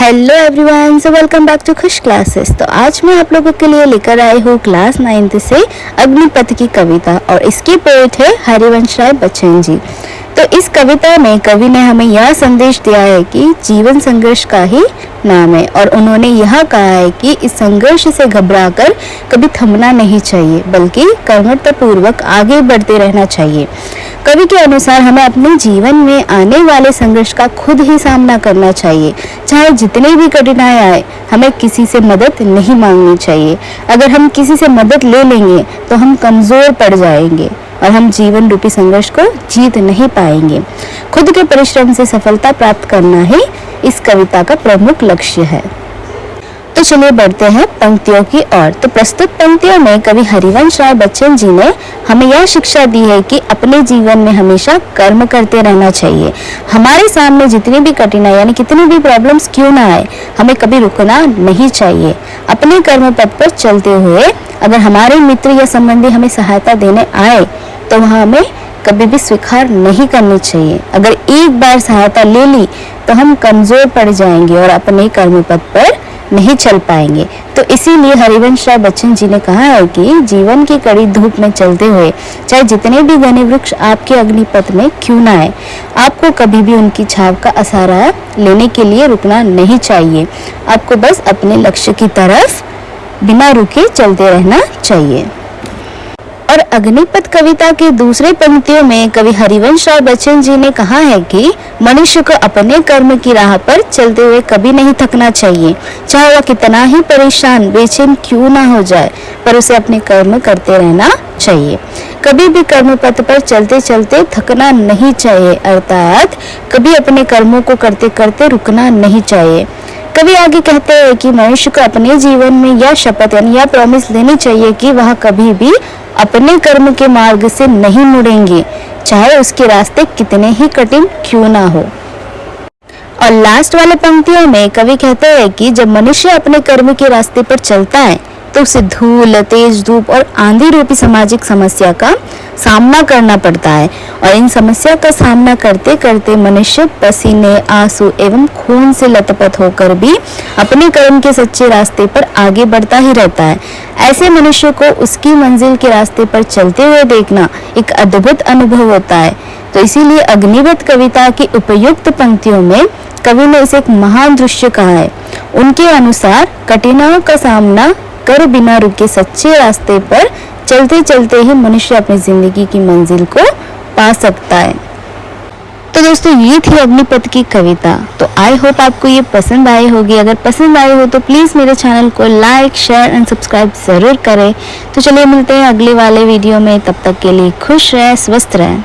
Hello everyone, so welcome back to Khush classes. तो आज मैं आप लोगों के लिए लेकर आई हूँ क्लास 9th से अग्निपथ की कविता और इसके पोएट है हरिवंश राय बच्चन जी। तो इस कविता में कवि ने हमें यह संदेश दिया है कि जीवन संघर्ष का ही नाम है और उन्होंने यह कहा है कि इस संघर्ष से घबराकर कभी थमना नहीं चाहिए बल्कि कर्मठतापूर्वक आगे बढ़ते रहना चाहिए। कवि के अनुसार हमें अपने जीवन में आने वाले संघर्ष का खुद ही सामना करना चाहिए। चाहे जितनी भी कठिनाई आए, हमें किसी से मदद नहीं मांगनी चाहिए। अगर हम किसी से मदद ले लेंगे तो हम कमजोर पड़ जाएंगे और हम जीवन रूपी संघर्ष को जीत नहीं पाएंगे। खुद के परिश्रम से सफलता प्राप्त करना ही इस कविता का प्रमुख लक्ष्य है। तो चलिए बढ़ते हैं पंक्तियों की ओर। तो प्रस्तुत पंक्तियों में कवि हरिवंश राय बच्चन जी ने हमें यह शिक्षा दी है कि अपने जीवन में हमेशा कर्म करते रहना चाहिए। हमारे सामने जितनी भी कठिनाई यानी कितनी भी प्रॉब्लम्स क्यों ना आए, हमें कभी रुकना नहीं चाहिए। अपने कर्म पथ पर चलते हुए अगर हमारे मित्र या संबंधी हमें सहायता देने आए तो वह हमें कभी भी स्वीकार नहीं करनी चाहिए। अगर एक बार सहायता ले ली तो हम कमजोर पड़ जाएंगे और अपने कर्म पथ पर नहीं चल पाएंगे। तो इसीलिए हरिवंश राय बच्चन जी ने कहा है कि जीवन की कड़ी धूप में चलते हुए चाहे जितने भी घने वृक्ष आपके अग्निपथ में क्यों ना आए, आपको कभी भी उनकी छाव का असहारा लेने के लिए रुकना नहीं चाहिए। आपको बस अपने लक्ष्य की तरफ बिना रुके चलते रहना चाहिए। और अग्निपथ कविता के दूसरे पंक्तियों में कवि हरिवंश राय बच्चन जी ने कहा है कि मनुष्य को अपने कर्म की राह पर चलते हुए कभी नहीं थकना चाहिए। चाहे वह कितना ही परेशान बेचैन क्यों ना हो जाए, पर उसे अपने कर्म करते रहना चाहिए। कभी भी कर्म पथ पर चलते चलते थकना नहीं चाहिए, अर्थात कभी अपने कर्मों को करते करते रुकना नहीं चाहिए। कवि आगे कहते हैं कि मनुष्य को अपने जीवन में यह शपथ यानी यह प्रॉमिस लेनी चाहिए कि वह कभी भी अपने कर्म के मार्ग से नहीं मुड़ेंगे, चाहे उसके रास्ते कितने ही कठिन क्यों ना हो। और लास्ट वाले पंक्तियों में कवि कहते हैं कि जब मनुष्य अपने कर्म के रास्ते पर चलता है तो उसे धूल, तेज धूप और आंधी रूपी सामाजिक समस्या का सामना करना पड़ता है और इन समस्या का सामना करते करते मनुष्य पसीने, आंसू एवं खून से लथपथ होकर भी अपने कर्म के सच्चे रास्ते पर आगे बढ़ता ही रहता है। ऐसे मनुष्य को उसकी मंजिल के रास्ते पर चलते हुए देखना एक अद्भुत अनुभव होता है। तो इसीलिए अग्निपथ कविता की उपयुक्त पंक्तियों में कवि ने इसे एक महान दृश्य कहा है। उनके अनुसार कठिनाइयों का सामना कर बिना रुके सच्चे रास्ते पर चलते चलते ही मनुष्य अपनी जिंदगी की मंजिल को पा सकता है। तो दोस्तों, ये थी अग्निपथ की कविता। तो आई होप आपको ये पसंद आई होगी। अगर पसंद आई हो तो प्लीज़ मेरे चैनल को लाइक, शेयर एंड सब्सक्राइब ज़रूर करें। तो चलिए मिलते हैं अगले वाले वीडियो में। तब तक के लिए खुश रहें, स्वस्थ रहें।